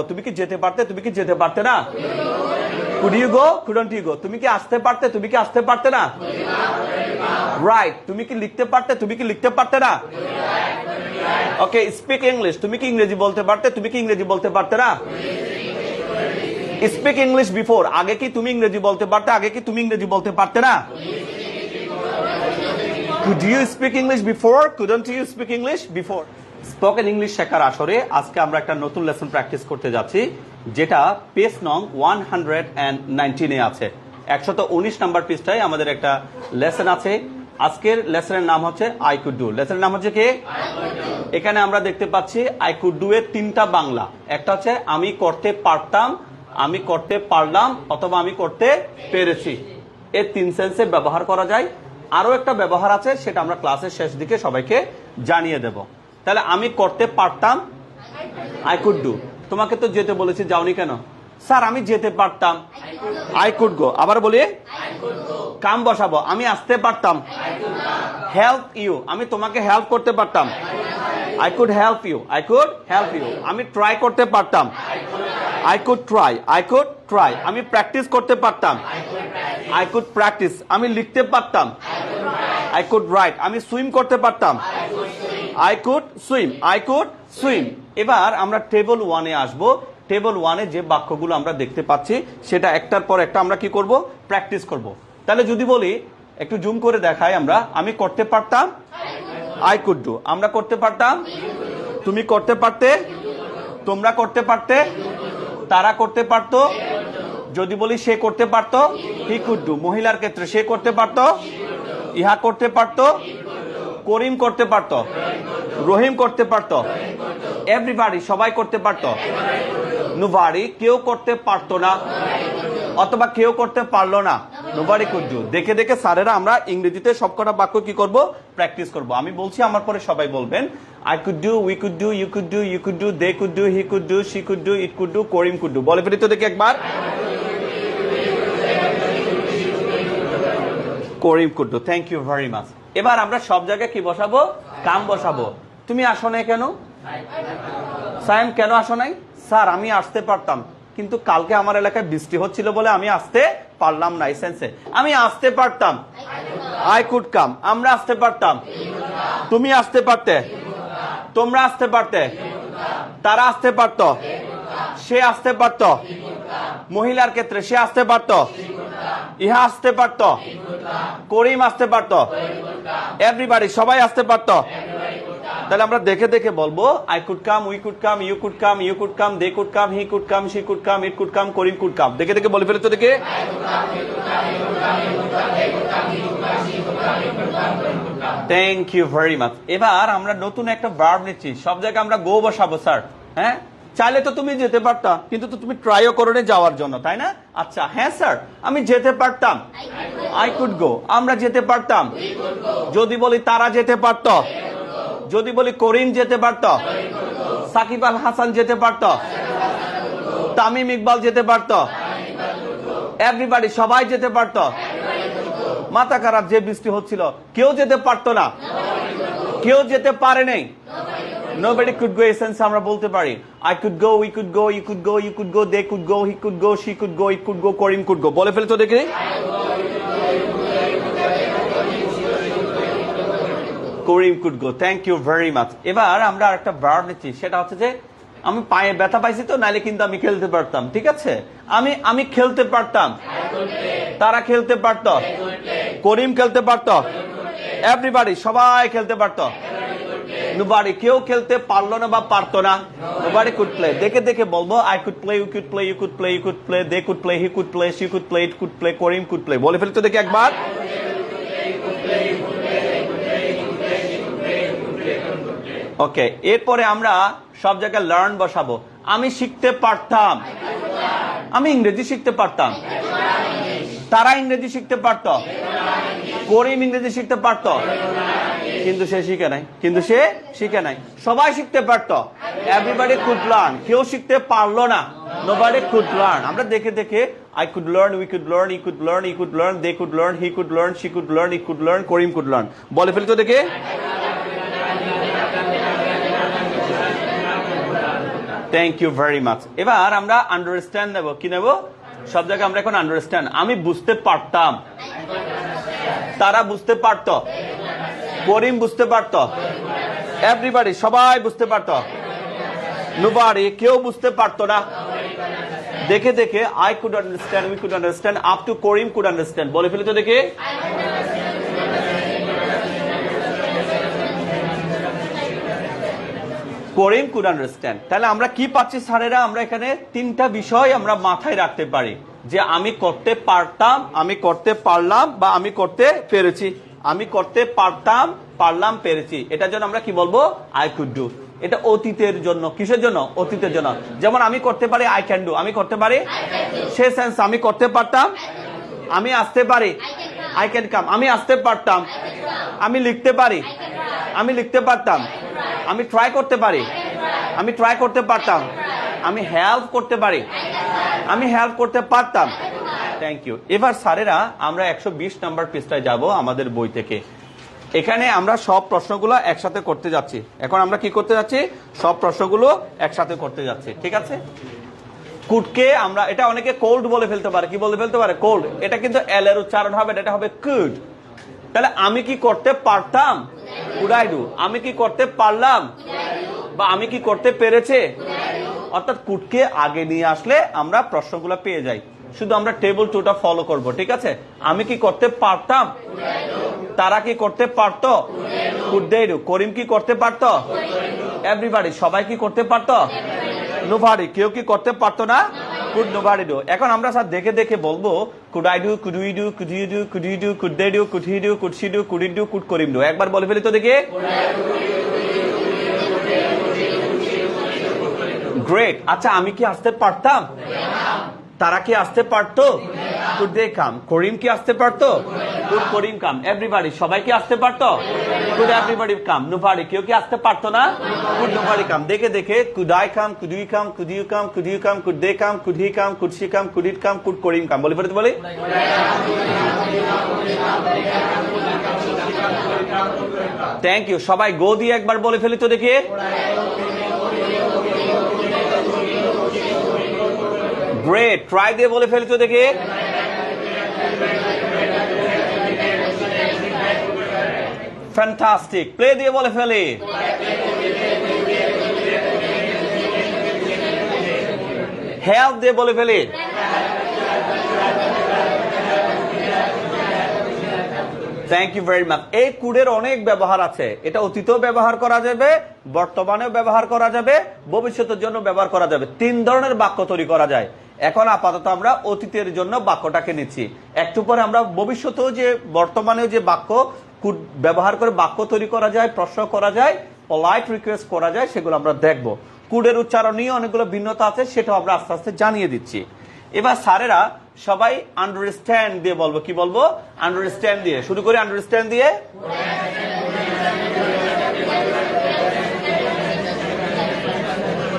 তুমি কি যেতে পারতে, তুমি কি যেতে পারতে না? Could you go, couldn't you go? তুমি কি আসতে পারতে, তুমি কি আসতে পারতে না? রাইট। তুমি কি লিখতে পারতে, তুমি কি লিখতে পারতে না? ওকে, স্পিক ইংলিশ। তুমি কি ইংরেজি বলতে পারতে, তুমি কি ইংরেজি বলতে পারতে না? Speak English before. আগে কি তুমি ইংরেজি বলতে পারতে, আগে কি তুমি ইংরেজি বলতে পারতে না? Could you speak English before, couldn't you speak English before? Spoken English শেখার আসরে আজকে আমরা একটা নতুন লেসন প্র্যাকটিস করতে যাচ্ছি, যেটা পেজ নং 119 আছে। 119 নাম্বার পেজটায় আমাদের একটা লেসন আছে। আজকের লেসনের নাম হচ্ছে আই কুড ডু। লেসনের নাম হচ্ছে কি? এখানে আমরা দেখতে পাচ্ছি আই কুড ডু এর তিনটা বাংলা। একটা হচ্ছে আমি করতে পারতাম, আমি করতে পারলাম, অথবা আমি করতে পেরেছি। এই তিন সেন্সে ব্যবহার করা যায়। আরো একটা ব্যবহার আছে, সেটা আমরা ক্লাসের শেষ দিকে সবাইকে জানিয়ে দেব। তাহলে আমি করতে পারতাম, আই কুড ডু। তোমাকে তো যেতে বলেছি, যাওনি কেন? স্যার আমি যেতে পারতাম, আই কুড গো। আবার বলি, কাম বসাবো, আমি আসতে পারতাম, হেল্প ইউ, আমি তোমাকে হেল্প করতে পারতাম, I could help you, I could help you. আমি ট্রাই করতে পারতাম, I could try, I could try. আমি প্র্যাকটিস করতে পারতাম, আই কুড প্র্যাকটিস। আমি লিখতে পারতাম, আই কুড রাইট। আমি সুইম করতে পারতাম, I could swim, I could swim. এবার আমরা টেবল 1-এ আসবো। টেবল 1-এ যে বাক্যগুলো আমরা দেখতে পাচ্ছি, সেটা একটার পর একটা আমরা কি করব? প্র্যাকটিস করব। তাহলে যদি বলি, একটু জুম করে দেখাই আমরা, আমি করতে পারতাম, আই কুড ডু। আমরা করতে পারতাম, তুমি করতে পারতে, তোমরা করতে পারতে, তারা করতে পারতো। যদি বলি সে করতে পারতো, হি কুড ডু। মহিলার ক্ষেত্রে সে করতে পারতো, ইহা করতে পারতো, করিম করতে পারতো, রহিম করতে পারতো, এভরিবডি সবাই করতে পারতো, নোবডি কেউ করতে পারতো না, অথবা কেউ করতে পারলো না, নোবডি কুড ডু। দেখে দেখে স্যারেরা আমরা ইংরেজিতে সবকটা বাক্য কি করব? প্র্যাকটিস করব। আমি বলছি, আমার পরে সবাই বলবেন। I could do, we could do, you could do, you could do, they could do, he could do, she could do, it could do, Karim could do. বলে ফেলি তো দেখি একবার। Karim could do. Thank you very much. এবার আমরা সব জায়গায় কি বসাবো? কাম বসাবো। তুমি আসো নাই কেন? সায়েম কেন আসো নাই? স্যার আমি আসতে পারতাম, কিন্তু কালকে আমার এলাকায় বৃষ্টি হচ্ছিল বলে আমি আসতে পারলাম না। এই সেন্সে আমি আসতে পারতাম, আই কুড কাম। আমরা আসতে পারতাম, তুমি আসতে পারতে, তোমরা আসতে পারতে, তারা আসতে পারত, সে আসতে পারত। মহিলার ক্ষেত্রে সে আসতে পারত, ইহা আসতে পারত, করিম আসতে পারত, এভরিবডি সবাই আসতে পারত। তাহলে আমরা দেখে দেখে বলবো, I could come, we could come, you could come, you could come, they could come, he could come, she could come, it could come, Karim could come. দেখে দেখে বলে ফেলে তো দেখে। Thank you very much. এবার আমরা নতুন একটা ভার্ব নিচ্ছি। সব জায়গায় আমরা গো বসাবো স্যার। হ্যাঁ, চাইলে তো তুমি যেতে পারতা, কিন্তু তো তুমি ট্রাইও করো না যাওয়ার জন্য, তাই না? আচ্ছা, হ্যাঁ স্যার আমি যেতে পারতাম, আই কুড গো। আমরা যেতে পারতাম। যদি বলি তারা যেতে পারত, যদি বলি করিম যেতে পারত, সাকিব আল হাসান যেতে পারত, তামিম ইকবাল যেতে পারত, এভরিবডি সবাই যেতে পারত। মাথা খারাপ, যে বৃষ্টি হচ্ছিল কেউ যেতে পারতো না, কেউ যেতে পারে নাই। Nobody could go essence আমরা বলতে পারি, I could go, we could go, you could go, you could go, they could go, he could go, she could go, it could go, Karim could go। বলে ফেলে তো দেখি। Karim could go। Thank you very much. এবার আমরা আরেকটা verb নিচ্ছি, সেটা হচ্ছে যে আমি পায়ে ব্যথা পাইছি তো, নাইলে কিন্তু আমি খেলতে পারতাম। ঠিক আছে, আমি খেলতে পারতাম, তারা খেলতে পারত, করিম খেলতে পারত, এভরিবডি সবাই খেলতে পারত, নোবডি কেউ খেলতে পারলো না বা পারতো না, নোবডি কুড প্লে। দেখে দেখে বলবো, I could play, you could play, you could play, you could play, they could play, he could play, she could play, it could play, Karim could play. বলে ফেলি তো দেখি একবার। ওকে, এরপরে আমরা সব জায়গায় লার্ন বসাবো। আমি শিখতে পারতাম, আমি ইংরেজি শিখতে পারতাম, তারা ইংরেজি শিখতে পারত, করিম ইংরেজি শিখতে পারত, কিন্তু সে শিখে নাই, কিন্তু সে শিখে নাই। সবাই শিখতে পারত, এভরিবডি কুড লার্ন। কেউ শিখতে পারলো না, নোবডি কুড লার্ন। আমরা দেখে দেখে I could learn, we could learn, he could learn, he could learn, they could learn, he could learn, she could learn, it could learn, Karim could learn। বলে ফেলি তো দেখে। Thank you very much. এবার আমরা understand নেব, কি নেব? সব জায়গায় আমরা এখন আন্ডারস্ট্যান্ড। আমি বুঝতে পারতাম, তারা বুঝতে পারতো, করিম বুঝতে পারতো, এভরিবডি সবাই বুঝতে পারতো, নোবডি কেউ বুঝতে পারতো না। দেখে দেখে I could understand, we could understand, up to Karim could understand. বলে ফেলি তো দেখে। করিম কুড আন্ডারস্ট্যান্ড। তাহলে আমরা কি পাচ্ছি স্যারেরা? আমরা এখানে তিনটা বিষয় আমরা মাথায় রাখতে পারি, যে আমি করতে পারতাম, আমি করতে পারলাম, বা আমি করতে পেরেছি। আমি করতে পারতাম, পারলাম, পেরেছি। এটার জন্য আমরা কি বলবো? I could do. এটা অতীতের জন্য। কিসের জন্য? অতীতের জন্য। যেমন আমি করতে পারি আই ক্যান ডু, আমি করতে পারি। সে সেন্স আমি করতে পারতাম, আমি আসতে পারি, আই ক্যান কাম। আমি আসতে পারতাম, আমি লিখতে পারি, আমি লিখতে পারতাম। আমি ট্রাই করতে পারি, আমি ট্রাই করতে পারতাম। আমি হেল্প করতে পারি, আমি হেল্প করতে পারতাম। Thank you. এবার স্যারেরা আমরা 120 নাম্বার পৃষ্ঠায় যাব আমাদের বই থেকে। এখানে আমরা সব প্রশ্নগুলো একসাথে করতে যাচ্ছি। এখন আমরা কি করতে যাচ্ছি? সব প্রশ্নগুলো একসাথে করতে যাচ্ছি, ঠিক আছে? কুডকে আমরা, এটা অনেকে কোল্ড বলে ফেলতে পারে। কি বলে ফেলতে পারে? কোল্ড। এটা কিন্তু এল এর উচ্চারণ হবে, এটা হবে কুড। তাহলে আমি কি করতে পারতাম? Could I do. আমি কি করতে পারলাম, বা আমি কি করতে পেরেছে? অর্থাৎ কুডকে আগে নিয়ে আসলে আমরা প্রশ্নগুলো পেয়ে যাই। শুধু আমরা টেবিল 2টা ফলো করব, ঠিক আছে? আমি কি করতে পারতাম, তারা কি করতে পারতো, কুড দে ডু। করিম কি করতে পারতো, এভরিবডি সবাই কি করতে পারতো, নোবডি কেউ কি করতে পারতো না, কুড নোবডি ডু। এখন আমরা স্যার দেখে দেখে বলবো could I do, could we do, could you do, could you do, could they do, could he do, could she do, could it do, could Karim do. একবার বলে ফেলি তো দেখে। গ্রেট। আচ্ছা আমি কি আসতে পারতাম, তারা কি আসতে পারতো, কুড দে কাম। করিম কি আসতে পারতো, কুড করিম কাম। এভরিবডি সবাই কি আসতে পারতো, কুড এভরিবডি কাম। নোবডি কেউ কি আসতে পারতো না, কুড নোবডি কাম। দেখে দেখে could I come, could we come, could you come, could you come, could they come, could he come, could she come, could it come, could Karim come. বলি ফেলতে বলি। Thank you. সবাই গো দিয়ে একবার বলে ফেলি তো দেখে। গ্রেট। ট্রাই দিয়ে বলে ফেলি তো দেখে। ফ্যান্টাস্টিক। প্লে দিয়ে বলে ফেলি। হেল্প দিয়ে বলে ফেলি। Thank you very much. এই কুডের অনেক ব্যবহার আছে। এটা অতীতেও ব্যবহার করা যাবে, বর্তমানেও ব্যবহার করা যাবে, ভবিষ্যতের জন্য ব্যবহার করা যাবে। 3 ধরনের বাক্য তৈরি করা যায়। এখন আপাতত আমরা অতীতের জন্য বাক্যটাকে নিচ্ছি। একটু পরে আমরা ভবিষ্যতেও যে, বর্তমানেও যে বাক্য কুড ব্যবহার করে বাক্য তৈরি করা যায়, প্রশ্ন করা যায়, পলাইট রিকোয়েস্ট করা যায়, সেগুলো আমরা দেখব। কুডের উচ্চারণ নিয়ে অনেকগুলো ভিন্নতা আছে, সেটাও আমরা আস্তে আস্তে জানিয়ে দিচ্ছি। এবার স্যারেরা সবাই আন্ডারস্ট্যান্ড দিয়ে বলবো। কি বলবো? আন্ডারস্ট্যান্ড দিয়ে। শুরু করি আন্ডারস্ট্যান্ড দিয়ে।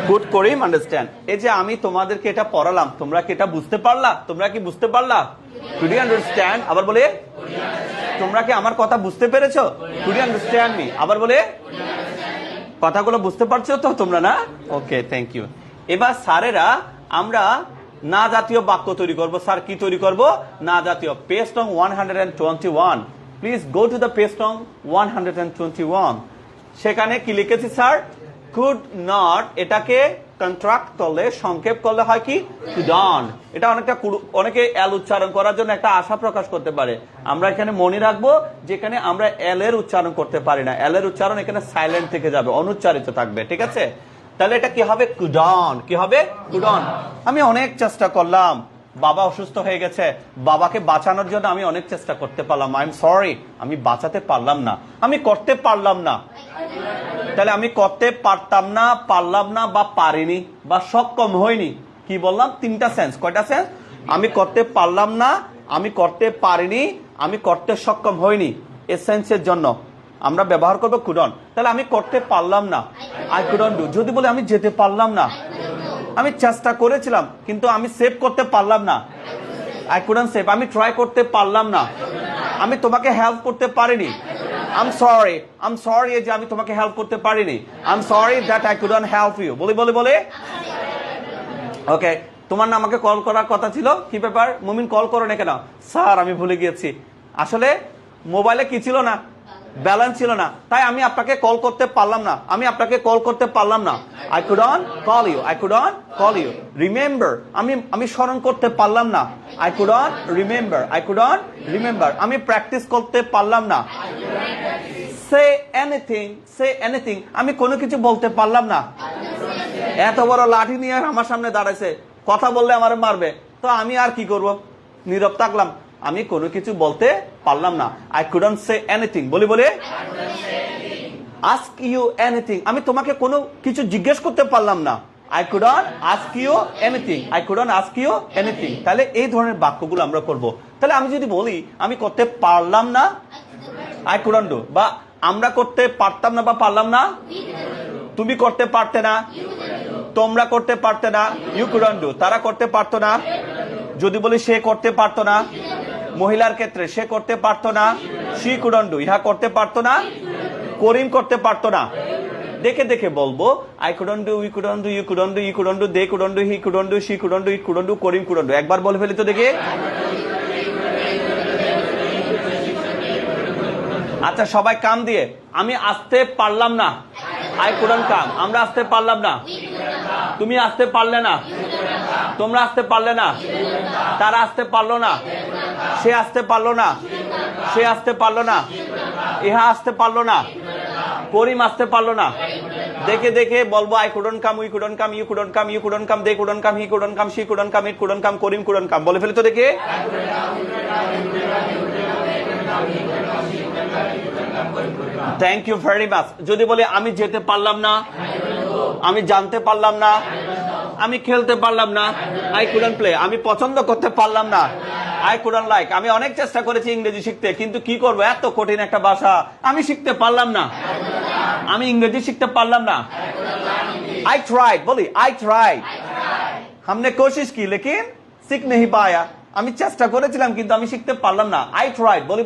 গুড করিম আন্ডারস্ট্যান্ড। এই যে আমি তোমাদেরকে এটা পড়ালাম, তোমরা কি এটা বুঝতে পারলা? তোমরা কি বুঝতে পারলা? Could you understand? আবার বলে। তোমরা কি আমার কথা বুঝতে পেরেছো? Could you understand me? আবার বলে। কথাগুলো বুঝতে পারছো তো তোমরা, না? Okay, thank you. এবার স্যারেরা আমরা না জাতীয় বাক্য তৈরি করব। স্যার কি তৈরি করব? না জাতীয়। পেজ নং 121। Please go to the page নং 121। সেখানে কি লিখেছি স্যার? Could not. এটাকে কন্ট্রাক্ট করলে, সংক্ষেপ করলে হয় কি? কুডন। এটা অনেকটা অনেকে এল উচ্চারণ করার জন্য একটা আশা প্রকাশ করতে পারে। আমরা এখানে মনে রাখবো যেখানে আমরা এল এর উচ্চারণ করতে পারি না, এল এর উচ্চারণ এখানে সাইলেন্ট থেকে যাবে, অনুচ্চারিত থাকবে, ঠিক আছে? তাহলে এটা কি হবে? কুডন। কি হবে? কুডন। আমি অনেক চেষ্টা করলাম, বাবা অসুস্থ হয়ে গেছে, বাবাকে বাঁচানোর জন্য আমি অনেক চেষ্টা করতে পারলাম, আই এম সরি, আমি বাঁচাতে পারলাম না, আমি করতে পারলাম না। তাহলে আমি করতে পারতাম না, পারলাম না, বা পারিনি, বা সক্ষম হয়নি। কি বললাম? 3টা সেন্স। কয়টা সেন্স? আমি করতে পারলাম না, আমি করতে পারিনি, আমি করতে সক্ষম হয়নি। এই সেন্সের জন্য আমরা ব্যবহার করব কুডন। তাহলে আমি করতে পারলাম না, আই কুডন্ট ডু। যদি বলে আমি যেতে পারলাম না, আমি চেষ্টা করেছিলাম কিন্তু আমি সেভ করতে পারলাম না, আই কুডন্ট সেভ। আমি ট্রাই করতে পারলাম না, আমি তোমাকে হেল্প করতে পারিনি, আই এম সরি যে আমি তোমাকে হেল্প করতে পারিনি, I am sorry that I couldn't help you. বলে বলে বলে ওকে, তোমার না আমাকে কল করার কথা ছিল, কি ব্যাপার মুমিন কল করো না কেন? স্যার আমি ভুলে গিয়েছি, আসলে মোবাইলে কি ছিল না, ব্যালেন্স ছিল না, তাই আমি আপনাকে কল করতে পারলাম না, I couldn't call you, remember, আমি স্মরণ করতে পারলাম না, আই কুডন্ট রিমেম্বার, আমি প্র্যাকটিস করতে পারলাম না, সে এনিথিং, আমি কোনো কিছু বলতে পারলাম না। এত বড় লাঠি নিয়ে আমার সামনে দাঁড়াইছে, কথা বললে আমার মারবে, তো আমি আর কি করব, নীরব থাকলাম, আমি কোনো কিছু বলতে পারলাম না। আই কুডন্ট সে এনিথিং, বলি আস্ক ইউ এনিথিং, আমি তোমাকে কোনো কিছু জিজ্ঞেস করতে পারলাম না, I couldn't ask you anything. তাহলে এই ধরনের বাক্যগুলো আমরা করব। তাহলে আমি যদি বলি আমি করতে পারলাম না, আই কুডন্ট ডু, বা আমরা করতে পারতাম না বা পারলাম না, তুমি করতে পারতে না, তোমরা করতে পারতে না, ইউ কুডন্ট ডু, তারা করতে পারতো না। যদি বলি সে করতে পারতো না, মহিলার ক্ষেত্রে সে করতে পারতো না, শি কুডন্ট ডু, ইহা করতে পারতো না, করিম করতে পারতো না। দেখে দেখে বলবো, I couldn't do, we couldn't do, you couldn't do, they couldn't do, he couldn't do, she couldn't do, it couldn't do, Karim couldn't do. একবার বলে ফেলি তো দেখি। আচ্ছা সবাই কাম দিয়ে, আমি আসতে পারলাম না, আই কুডন্ট কাম, আমরা আসতে পারলাম না, তুমি আসতে পারলে না, তোমরা আসতে পারলে না, তারা আসতে পারলো না, সে আসতে পারলো না, ইহা আসতে পারলো না, করিম আসতে পারলো না। দেখে দেখে বলবো, I couldn't come, we couldn't come, you couldn't come, they couldn't come, he couldn't come, she couldn't come, it couldn't come, Karim couldn't come. বলে ফেলি তো দেখে। Thank you very much. যদি বলে আমি যেতে পারলাম না, আমি জানতে পারলাম না, আমি খেলতে পারলাম না, আই কুডন্ট প্লে, আমি পছন্দ করতে পারলাম না, আই কুডন্ট লাইক, আমি অনেক চেষ্টা করেছি ইংরেজি শিখতে, কিন্তু কি করবো, এত কঠিন একটা ভাষা আমি শিখতে পারলাম না, আমি ইংরেজি শিখতে পারলাম না। आई ट्राइड, বলি आई ट्राइड, हमने कोशिश की लेकिन सीख नहीं पाया, আমি চেষ্টা করেছিলাম কিন্তু আমি শিখতে পারলাম না। আই ট্রাইড, বলি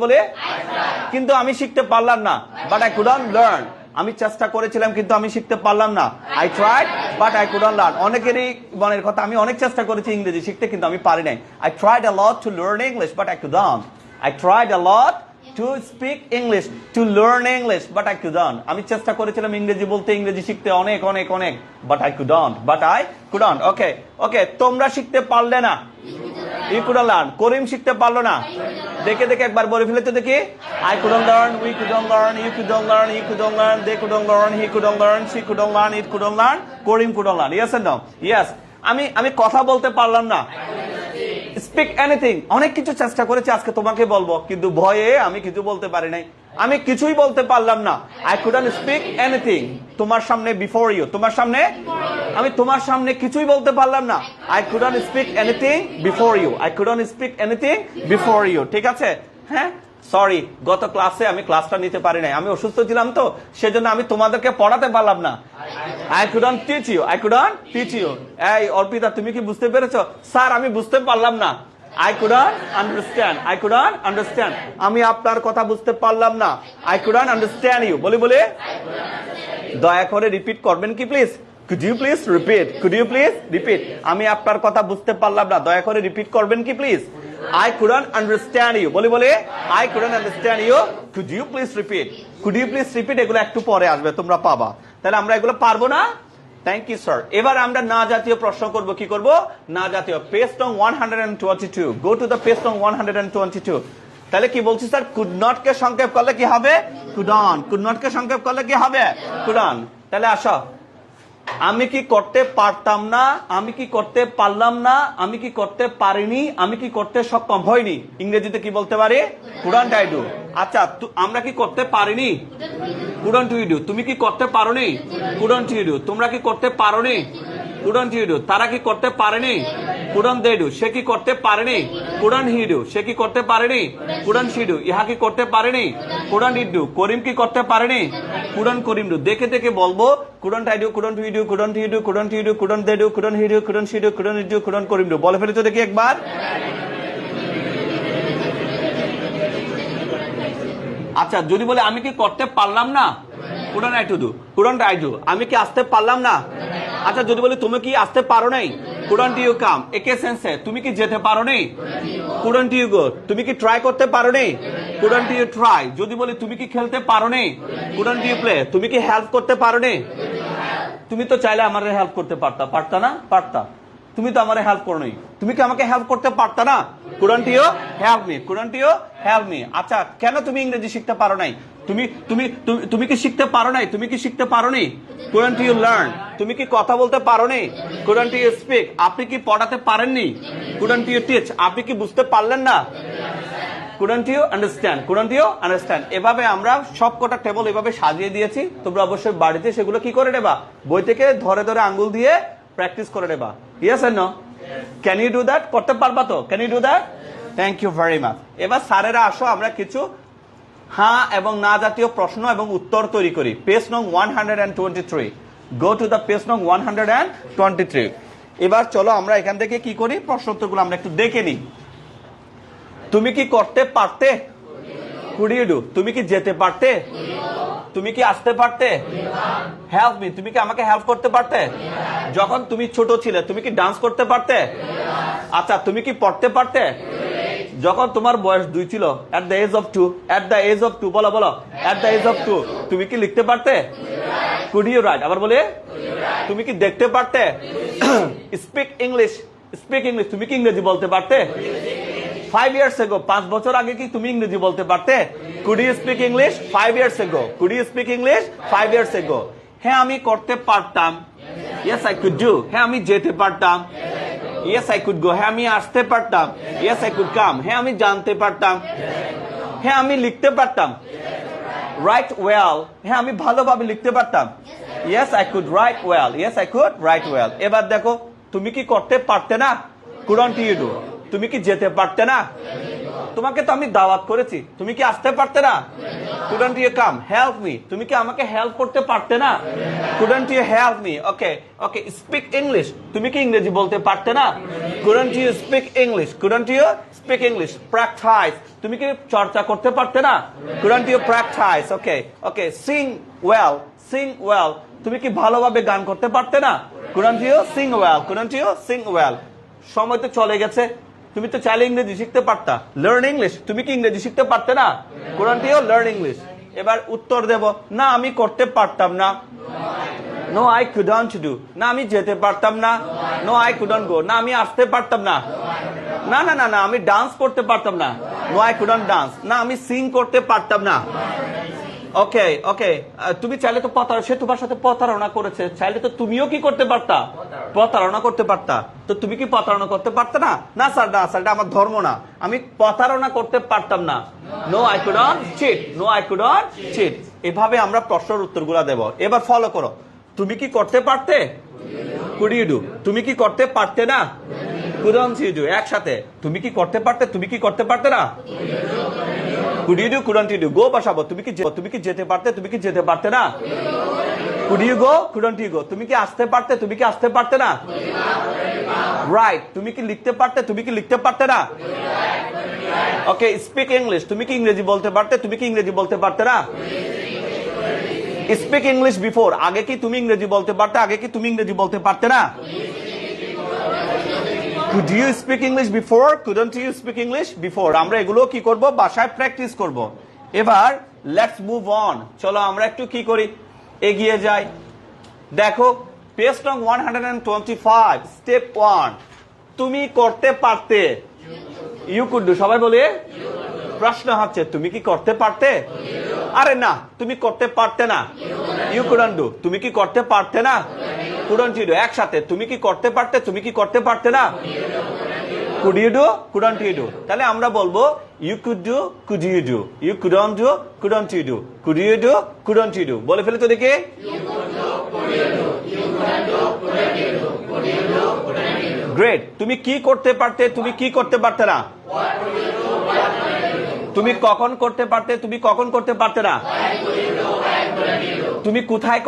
কিন্তু আমি শিখতে পারলাম না, বাট আই কুডন্ট লার্ন, আমি চেষ্টা করেছিলাম কিন্তু আমি শিখতে পারলাম না। I tried but I couldn't learn. অনেকেরই মনের কথা, আমি অনেক চেষ্টা করেছি ইংরেজি শিখতে কিন্তু আমি পারি নাই। I tried a lot to learn English but I couldn't, I tried a lot to speak English, to learn English but I couldn't, আমি চেষ্টা করেছিলাম ইংরেজি বলতে, ইংরেজি শিখতে অনেক, বাট আই কুডন্ট। ওকে, তোমরা শিখতে পারলে না, ইউ কুডন্ট লার্ন, করিম শিখতে পারলো না। দেখে দেখে একবার বলে ফেলে তো দেখি। I couldn't learn, we couldn't learn, you couldn't learn, they couldn't learn, he couldn't learn, she couldn't learn, it couldn't learn, Karim couldn't learn. Yes and no? Yes. আমি কথা বলতে পারলাম না, স্পিক এনিথিং, অনেক কিছু চেষ্টা করেছি আজকে তোমাকে বলবো, কিন্তু ভয়ে আমি কিছু বলতে পারি নাই, আমি কিছুই বলতে পারলাম না। আই কুডন্ট স্পিক এনিথিং, তোমার সামনে, বিফোর ইউ, তোমার সামনে, আমি তোমার সামনে কিছুই বলতে পারলাম না। I couldn't speak anything before you, ঠিক আছে? হ্যাঁ, সরি, গত ক্লাসে আমি ক্লাসটা নিতে পারি নাই, আমি অসুস্থ ছিলাম, তো সেজন্য আমি তোমাদেরকে পড়াতে পারলাম না। I couldn't teach you. এই অর্পিতা, তুমি কি বুঝতে পেরেছো? স্যার আমি বুঝতে পারলাম না, I couldn't understand, আমি আপনার কথা বুঝতে পারলাম না, I couldn't understand you, বলি দয়া করে রিপিট করবেন কি please? Could you please repeat? আমি আপনার কথা বুঝতে পারলাম না, দয়া করে রিপিট করবেন কি please? I couldn't understand you, বলি I couldn't understand you, could you please repeat? এগুলো একটু পরে আসবে, তোমরা পাবা। তাহলে আমরা এগুলো পারবো না? Thank you sir. এবার আমরা না জাতীয় প্রশ্ন করব। কি করব? না জাতীয়। পেজ নং 122, গো টু দ্য পেজ নং 122। তাহলে কি বলছি স্যার? কুড নট কে সংক্ষেপ করলে কি হবে? কুডন। তাহলে আসো, আমি কি করতে পারতাম না, আমি কি করতে পারলাম না, আমি কি করতে পারিনি, আমি কি করতে সক্ষম হইনি, ইংরেজিতে কি বলতে পারি? Couldn't I do. আচ্ছা, আমরা কি করতে পারিনি? Couldn't we do. তুমি কি করতে পারোনি? Couldn't you do. তোমরা কি করতে পারোনি? Couldn't you do. তারা কি করতে পারেনি? Couldn't they do. সে কি করতে পারেনি? Couldn't he do. সে কি করতে পারেনি? Couldn't she do. ইহা কি করতে পারেনি? Couldn't it do. করিম কি করতে পারেনি? Couldn't Karim do. দেখে দেখে বলবো, couldn't I do, couldn't we do, couldn't he do, couldn't you do, couldn't they do, couldn't he do, couldn't she do, couldn't it do, couldn't Karim do. বলে ফেলে তো দেখি একবার। আচ্ছা, যদি বলে আমি কি করতে পারলাম না, couldn't I to do, couldn't I do. আমি কি আসতে পারলাম না। আচ্ছা, যদি বলি তুমি কি আসতে পারো নাই, couldn't you come একে সেন্সে তুমি কি যেতে পারোনি couldn't you go তুমি কি ট্রাই করতে পারোনি couldn't you try যদি বলি তুমি কি খেলতে পারোনি couldn't you play তুমি কি হেল্প করতে পারোনি তুমি তো চাইলে আমারে হেল্প করতে পারতা না পারতা তুমি তো আমারে হেল্প করোনি তুমি কি আমাকে হেল্প করতে পারতা না couldn't you help me আচ্ছা কেন তুমি ইংরেজি শিখতে পারো নাই তুমি তুমি তুমি কি শিখতে পারো নাই তুমি কি শিখতে পারোনি couldn't you learn তুমি কি কথা বলতে পারোনি couldn't you speak আপনি কি পড়াতে পারেননি couldn't you teach আপনি কি বুঝতে পারলেন না couldn't you understand এভাবে আমরা সবকটা টেবল এভাবে সাজিয়ে দিয়েছি তোমরা অবশ্যই বাড়িতে সেগুলো কি করে নেবা বই থেকে ধরে ধরে আঙ্গুল দিয়ে প্র্যাকটিস করে নেবা yes or no can you do that করতে পারবা তো can you do that thank you very much এবার স্যারেরা আসো আমরা কিছু হ্যাঁ এবং না জাতীয় প্রশ্ন এবং উত্তর তৈরি করি পেজ নং 123 go to the page নং 123 এবার চলো আমরা এখান থেকে কি করি প্রশ্ন উত্তরগুলো আমরা একটু দেখে নিই তুমি কি করতে পারতে could you do তুমি কি যেতে পারতে তুমি কি আসতে পারতে হেল্প মি তুমি কি আমাকে হেল্প করতে পারতে যখন তুমি ছোট ছিলে তুমি কি ডান্স করতে পারতে আচ্ছা তুমি কি পড়তে পারতে যখন তোমার বয়স 2 ছিল at the age of 2 বলো at the age of 2 তুমি কি লিখতে পারতে could you write আবার বলে তুমি কি দেখতে পারতে speak English তুমি কি ইংরেজি বলতে পারতে 5 years ago 5 বছর আগে কি তুমি ইংরেজি বলতে পারতে could you speak English 5 years ago হ্যাঁ আমি করতে পারতাম yes I could do হ্যাঁ আমি যেতে পারতাম yes I could go হ্যাঁ আমি আসতে পারতাম yes I could come হ্যাঁ আমি জানতে পারতাম হ্যাঁ আমি লিখতে পারতাম write well হ্যাঁ আমি ভালোভাবে লিখতে পারতাম yes I could write well এবার দেখো তুমি কি করতে পারতে না couldn't you do তুমি কি যেতে পারতে না তোমাকে তো আমি দাওয়াত করেছি তুমি কি আসতে পারতে না couldn't you come help me তুমি কি আমাকে হেল্প করতে পারতে না couldn't you help me okay speak English তুমি কি ইংরেজি বলতে পারতে না couldn't you speak English practice তুমি কি চর্চা করতে পারতে না couldn't you practice okay sing well তুমি কি ভালোভাবে গান করতে পারতে না couldn't you sing well সময় তো চলে গেছে তুমি তো চাইলে ইংরেজি শিখতে পারতা লার্ন ইংলিশ তুমি কি ইংরেজি শিখতে পারতে না couldn't you learn English এবার উত্তর দেব না আমি করতে পারতাম না no I couldn't do না আমি যেতে পারতাম না no I couldn't go না আমি আসতে পারতাম না না আমি ডান্স করতে পারতাম না no I couldn't dance না আমি সিং করতে পারতাম না ওকে তুমি চাইলে তো সে তোমার সাথে প্রতারণা করেছে চাইলে তো তুমিও কি করতে পারতা প্রতারণা করতে পারতা তো তুমি কি প্রতারণা করতে পারতে না স্যার আমার ধর্ম না আমি প্রতারণা করতে পারতাম না নো আই কুডন্ট চিট এভাবে আমরা প্রশ্নের উত্তরগুলো দেব এবার ফলো করো তুমি কি করতে পারতে কুড ইউ ডু তুমি কি করতে পারতে না couldn't you do একসাথে তুমি কি করতে পারতে না could you do couldn't you do go বসাবো তুমি কি যেতে পারতে না could you go couldn't you go তুমি কি আসতে পারতে না right তুমি কি লিখতে পারতে না okay speak English তুমি কি ইংরেজি বলতে পারতে না speak English before আগে কি তুমি ইংরেজি বলতে পারতে না could you speak English before couldn't you speak English before আমরা এগুলো কি করব বাসায় প্র্যাকটিস করব এবার লেটস মুভ অন চলো আমরা একটু কি করি এগিয়ে যাই দেখো পেজ নং 125 স্টেপ 1 তুমি করতে পারতে you could do সবাই বলে প্রশ্ন হচ্ছে তুমি কি করতে পারতে আরে না তুমি করতে পারতে না you couldn't do তুমি কি করতে পারতে না couldn't you do একসাথে তুমি কি করতে পারতে না could you do couldn't you do তাহলে আমরা বলবো you could do could you do you couldn't do couldn't you do could you do couldn't you do বলে ফেলে তো দেখি গ্রেট তুমি কি করতে পারতে না তুমি কখন করতে পারতে না তুমি কোথায়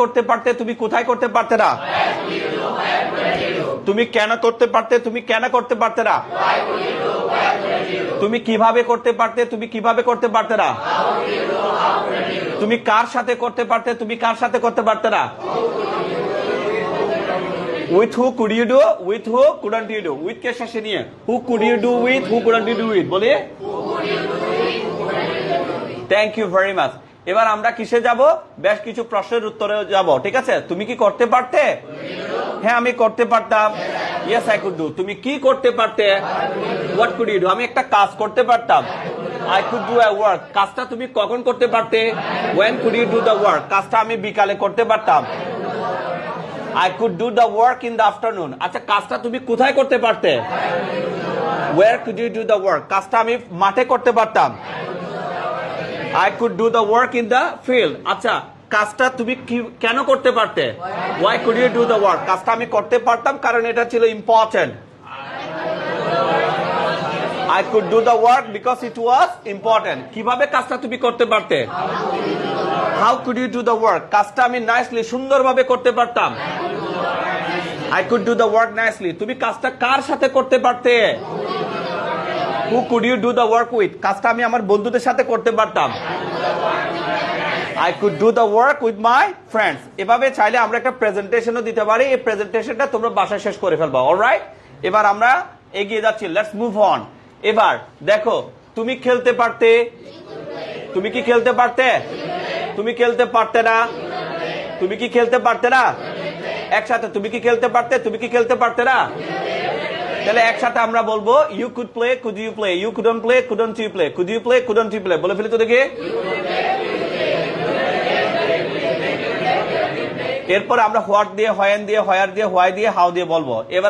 করতে পারতে না তুমি কেন করতে পারতে না তুমি কিভাবে করতে পারতে না তুমি কার সাথে করতে পারতে না with who could you do, with who couldn't you do, with কে শেষে নিয়ে who could you do with, who couldn't you do with, বলি থ্যাংক ইউ ভেরি মাচ। এবার আমরা কিসে যাব? বেশ কিছু প্রশ্নের উত্তরে যাব, ঠিক আছে? তুমি কি করতে পারতে? হ্যাঁ আমি করতে পারতাম। Yes I could do. তুমি কি করতে পারতে? What could you do? আমি একটা কাজ করতে পারতাম। I could do a work. কাজটা তুমি কখন করতে পারতে? When could you do the work? কাজটা আমি বিকালে করতে পারতাম। I could do the work in the afternoon. আচ্ছা কাজটা তুমি কোথায় করতে পারতে? Where could you do the work? কাজটা আমি মাঠে করতে পারতাম। I could do the work in the field. আচ্ছা কাজটা তুমি কেন করতে পারতে? Why could you do the work? কাজটা আমি করতে পারতাম কারণ এটা ছিল important. I could do the work because it was important. কিভাবে কাজটা তুমি করতে পারতে? How could you do the work? কাজটা আমি নাইসলি সুন্দরভাবে করতে পারতাম। I could do the work nicely. তুমি কাজটা কার সাথে করতে পারতে? Who could you do the work with? কাজটা আমি আমার বন্ধুদের সাথে করতে পারতাম। I could do the work with my friends. এভাবে চাইলে আমরা একটা প্রেজেন্টেশনও দিতে পারি। এই প্রেজেন্টেশনটা তোমরা বাসায় শেষ করে ফেলবা। অলরাইট, এবার আমরা এগিয়ে যাচ্ছি। Let's move on. এবার দেখো তুমি খেলতে পারতে, তুমি কি খেলতে পারতে? তুমি খেলতে পারতে না, তুমি কি খেলতে পারতে না? একসাথে তুমি কি খেলতে পারতে? তুমি কি খেলতে পারতে না? তাহলে একসাথে আমরা বলবো you could play, could you play, you couldn't play, couldn't you play, could you play, couldn't you play. বলে ফেলি তো দেখি। এরপর আমরা হোয়াট দিয়ে, হোয়েন দিয়ে, হোয়ার দিয়ে, হোয়াই দিয়ে, হাউ দিয়ে বলবো। এবার